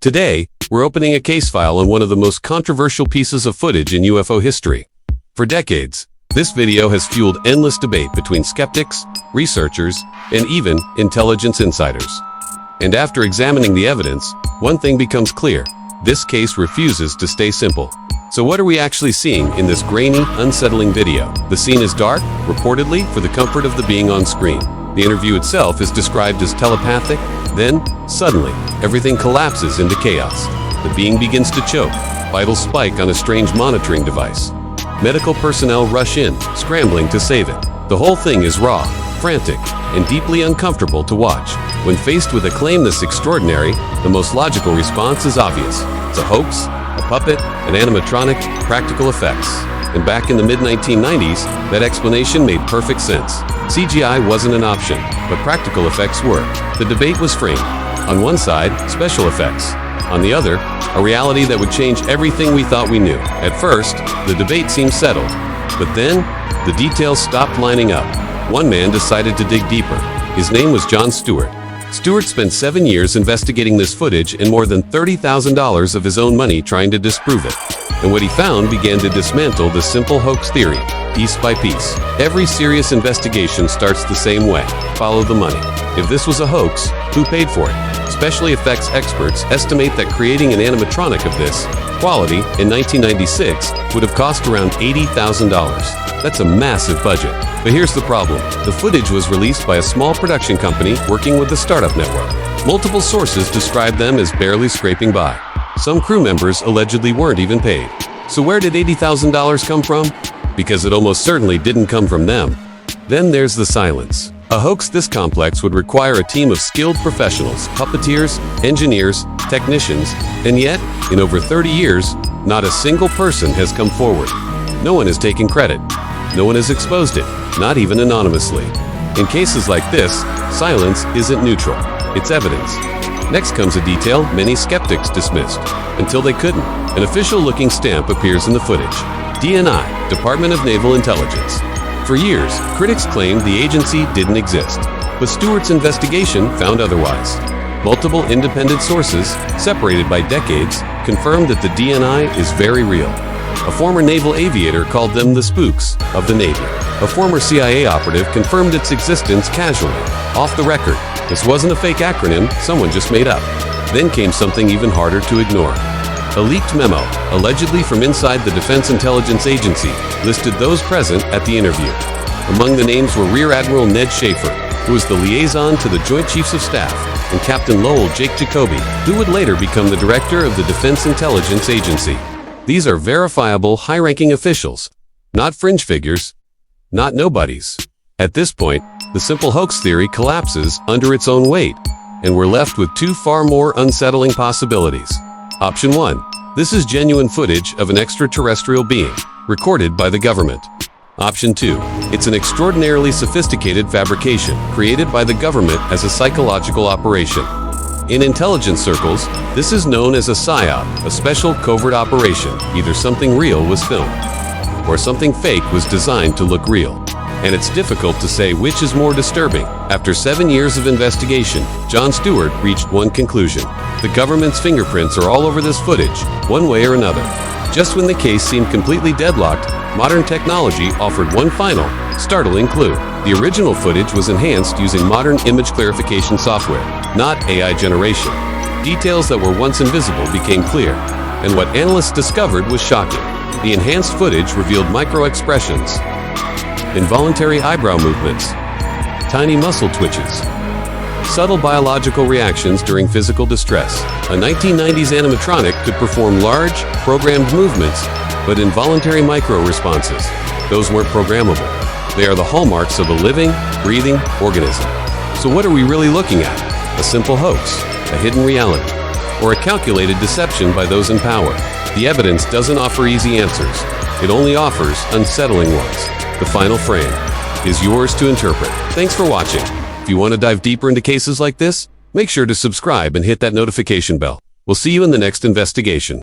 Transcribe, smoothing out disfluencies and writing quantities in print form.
Today, we're opening a case file on one of the most controversial pieces of footage in UFO history. For decades, this video has fueled endless debate between skeptics, researchers, and even intelligence insiders. And after examining the evidence, one thing becomes clear: this case refuses to stay simple. So what are we actually seeing in this grainy, unsettling video? The scene is dark, reportedly for the comfort of the being on screen. The interview itself is described as telepathic. Then, suddenly, everything collapses into chaos. The being begins to choke, vitals spike on a strange monitoring device. Medical personnel rush in, scrambling to save it. The whole thing is raw, frantic, and deeply uncomfortable to watch. When faced with a claim this extraordinary, the most logical response is obvious. It's a hoax, a puppet, an animatronic, practical effects. And back in the mid-1990s, that explanation made perfect sense. CGI wasn't an option, but practical effects were. The debate was framed. On one side, special effects. On the other, a reality that would change everything we thought we knew. At first, the debate seemed settled. But then, the details stopped lining up. One man decided to dig deeper. His name was John Stewart. Stewart spent 7 years investigating this footage and more than $30,000 of his own money trying to disprove it. And what he found began to dismantle the simple hoax theory, piece by piece. Every serious investigation starts the same way: follow the money. If this was a hoax, who paid for it? Special effects experts estimate that creating an animatronic of this quality in 1996 would have cost around $80,000. That's a massive budget. But here's the problem. The footage was released by a small production company working with the startup network. Multiple sources describe them as barely scraping by. Some crew members allegedly weren't even paid. So where did $80,000 come from? Because it almost certainly didn't come from them. Then there's the silence. A hoax this complex would require a team of skilled professionals, puppeteers, engineers, technicians, and yet, in over 30 years, not a single person has come forward. No one has taken credit. No one has exposed it, not even anonymously. In cases like this, silence isn't neutral. It's evidence. Next comes a detail many skeptics dismissed, until they couldn't. An official-looking stamp appears in the footage. DNI, Department of Naval Intelligence. For years, critics claimed the agency didn't exist, but Stewart's investigation found otherwise. Multiple independent sources, separated by decades, confirmed that the DNI is very real. A former naval aviator called them the spooks of the Navy. A former CIA operative confirmed its existence casually, off the record. This wasn't a fake acronym someone just made up. Then came something even harder to ignore. A leaked memo, allegedly from inside the Defense Intelligence Agency, listed those present at the interview. Among the names were Rear Admiral Ned Schaefer, who was the liaison to the Joint Chiefs of Staff, and Captain Lowell Jake Jacoby, who would later become the director of the Defense Intelligence Agency. These are verifiable, high-ranking officials, not fringe figures, not nobodies. At this point, the simple hoax theory collapses under its own weight, and we're left with two far more unsettling possibilities. Option 1. This is genuine footage of an extraterrestrial being, recorded by the government. Option 2. It's an extraordinarily sophisticated fabrication, created by the government as a psychological operation. In intelligence circles, this is known as a PSYOP, a special covert operation. Either something real was filmed, or something fake was designed to look real. And it's difficult to say which is more disturbing. After 7 years of investigation, John Stewart reached one conclusion. The government's fingerprints are all over this footage, one way or another. Just when the case seemed completely deadlocked, modern technology offered one final, startling clue. The original footage was enhanced using modern image clarification software, not AI generation. Details that were once invisible became clear, and what analysts discovered was shocking. The enhanced footage revealed micro-expressions, involuntary eyebrow movements, tiny muscle twitches, subtle biological reactions during physical distress. A 1990s animatronic could perform large, programmed movements, but involuntary micro-responses, those weren't programmable. They are the hallmarks of a living, breathing organism. So what are we really looking at? A simple hoax, a hidden reality, or a calculated deception by those in power? The evidence doesn't offer easy answers. It only offers unsettling ones. The final frame is yours to interpret. Thanks for watching. If you want to dive deeper into cases like this, make sure to subscribe and hit that notification bell. We'll see you in the next investigation.